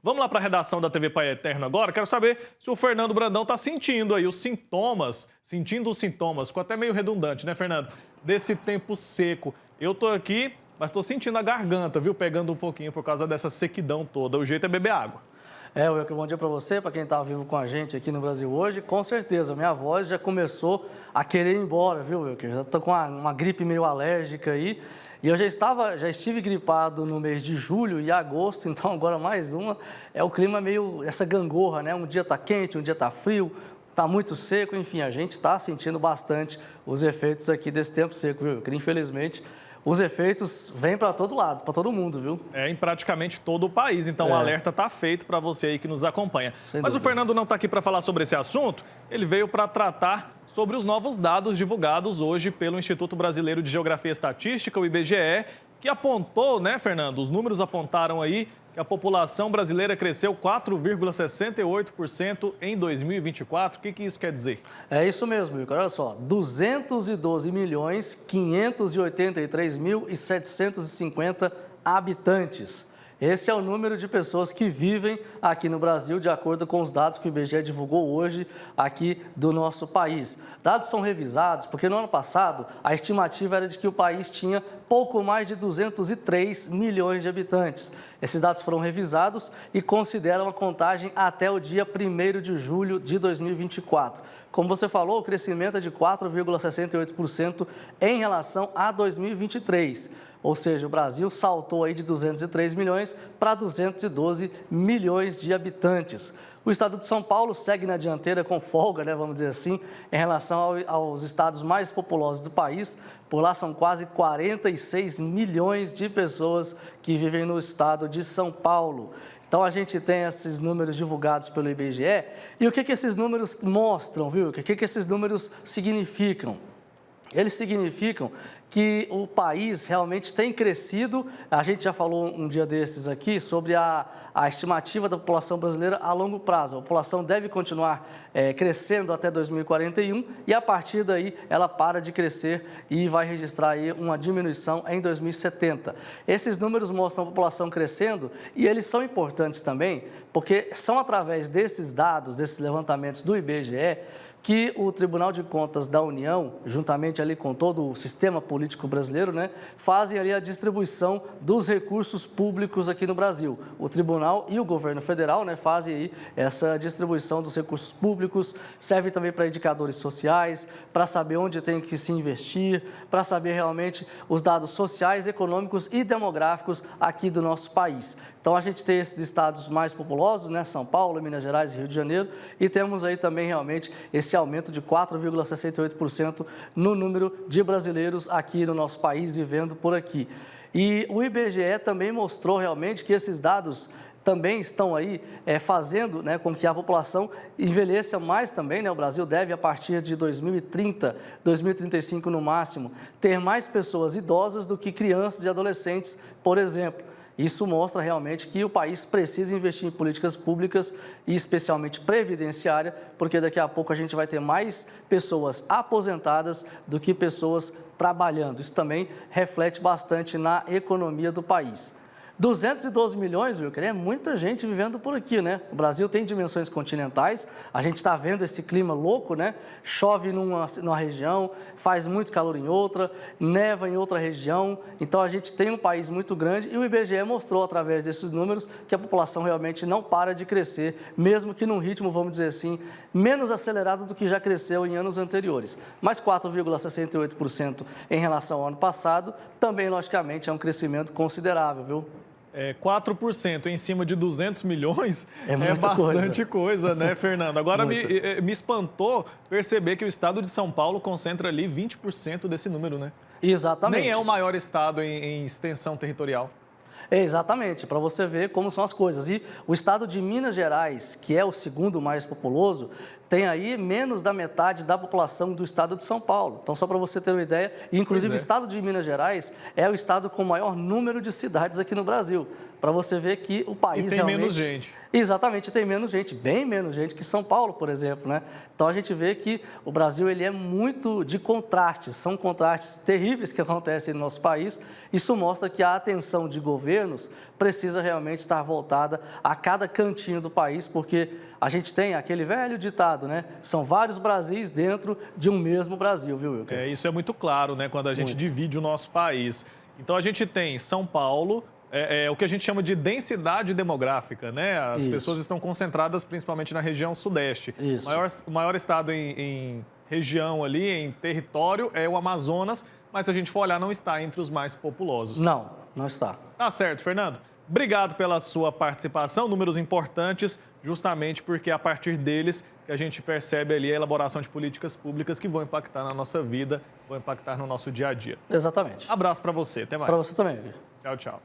Vamos lá para a redação da TV Pai Eterno agora. Quero saber se o Fernando Brandão está sentindo aí os sintomas, ficou até meio redundante, né, Fernando? Desse tempo seco. Eu tô aqui, mas tô sentindo a garganta, viu? Pegando um pouquinho por causa dessa sequidão toda. O jeito é beber água. Wilker, bom dia para você, para quem está vivo com a gente aqui no Brasil hoje. Com certeza, minha voz já começou a querer ir embora, viu, Wilker? Já estou com uma gripe meio alérgica aí. E eu já estive gripado no mês de julho e agosto, então agora mais uma. É o clima meio, essa gangorra, né? Um dia está quente, um dia está frio, está muito seco, enfim, a gente está sentindo bastante os efeitos aqui desse tempo seco, viu, Wilker? Infelizmente, os efeitos vêm para todo lado, para todo mundo, viu? É, em praticamente todo o país. Então, o alerta está feito para você aí que nos acompanha. Mas o Fernando não está aqui para falar sobre esse assunto. Ele veio para tratar sobre os novos dados divulgados hoje pelo Instituto Brasileiro de Geografia e Estatística, o IBGE, que apontou, né, Fernando? Os números apontaram aí que a população brasileira cresceu 4,68% em 2024. O que isso quer dizer? É isso mesmo, Wilker. Olha só, 212.583.750 habitantes. Esse é o número de pessoas que vivem aqui no Brasil, de acordo com os dados que o IBGE divulgou hoje aqui do nosso país. Dados são revisados porque no ano passado a estimativa era de que o país tinha pouco mais de 203 milhões de habitantes. Esses dados foram revisados e consideram a contagem até o dia 1º de julho de 2024. Como você falou, o crescimento é de 4,68% em relação a 2023. Ou seja, o Brasil saltou aí de 203 milhões para 212 milhões de habitantes. O estado de São Paulo segue na dianteira com folga, né, vamos dizer assim, em relação aos estados mais populosos do país. Por lá são quase 46 milhões de pessoas que vivem no estado de São Paulo. Então, a gente tem esses números divulgados pelo IBGE. E o que esses números mostram, viu? O que esses números significam? Eles significam que o país realmente tem crescido. A gente já falou um dia desses aqui sobre a estimativa da população brasileira a longo prazo. A população deve continuar crescendo até 2041 e a partir daí ela para de crescer e vai registrar aí uma diminuição em 2070. Esses números mostram a população crescendo e eles são importantes também porque são através desses dados, desses levantamentos do IBGE, que o Tribunal de Contas da União, juntamente ali com todo o sistema político brasileiro, né, fazem ali a distribuição dos recursos públicos aqui no Brasil. O Tribunal e o Governo Federal, né, fazem aí essa distribuição dos recursos públicos, serve também para indicadores sociais, para saber onde tem que se investir, para saber realmente os dados sociais, econômicos e demográficos aqui do nosso país. Então, a gente tem esses estados mais populosos, né, São Paulo, Minas Gerais e Rio de Janeiro, e temos aí também realmente esse aumento de 4,68% no número de brasileiros aqui no nosso país, vivendo por aqui. E o IBGE também mostrou realmente que esses dados também estão aí fazendo, né, com que a população envelheça mais também, né? O Brasil deve, a partir de 2030, 2035 no máximo, ter mais pessoas idosas do que crianças e adolescentes, por exemplo. Isso mostra realmente que o país precisa investir em políticas públicas e especialmente previdenciária, porque daqui a pouco a gente vai ter mais pessoas aposentadas do que pessoas trabalhando. Isso também reflete bastante na economia do país. 212 milhões, Wilker, é muita gente vivendo por aqui, né? O Brasil tem dimensões continentais, a gente está vendo esse clima louco, né? Chove numa região, faz muito calor em outra, neva em outra região, então a gente tem um país muito grande e o IBGE mostrou através desses números que a população realmente não para de crescer, mesmo que num ritmo, vamos dizer assim, menos acelerado do que já cresceu em anos anteriores. Mas 4,68% em relação ao ano passado, também, logicamente, é um crescimento considerável, viu? 4% em cima de 200 milhões é bastante coisa, né, Fernando? Agora me espantou perceber que o estado de São Paulo concentra ali 20% desse número, né? Exatamente. Nem é o maior estado em extensão territorial. Exatamente, para você ver como são as coisas. E o estado de Minas Gerais, que é o segundo mais populoso, tem aí menos da metade da população do estado de São Paulo. Então, só para você ter uma ideia, inclusive o estado de Minas Gerais é o estado com o maior número de cidades aqui no Brasil. para você ver que o país tem realmente... menos gente. Exatamente, tem menos gente, bem menos gente que São Paulo, por exemplo, né? Então a gente vê que o Brasil ele é muito de contrastes, são contrastes terríveis que acontecem no nosso país. Isso mostra que a atenção de governos precisa realmente estar voltada a cada cantinho do país, porque a gente tem aquele velho ditado, né? São vários Brasis dentro de um mesmo Brasil, viu, Wilker? Isso é muito claro, né? Quando a gente divide o nosso país. Então a gente tem São Paulo, o que a gente chama de densidade demográfica, né? As pessoas estão concentradas principalmente na região sudeste. Isso. O maior estado em região ali, em território, é o Amazonas, mas se a gente for olhar, não está entre os mais populosos. Não, não está. Tá certo, Fernando. Obrigado pela sua participação, números importantes, justamente porque é a partir deles que a gente percebe ali a elaboração de políticas públicas que vão impactar na nossa vida, vão impactar no nosso dia a dia. Exatamente. Abraço para você, até mais. Para você também. Tchau, tchau.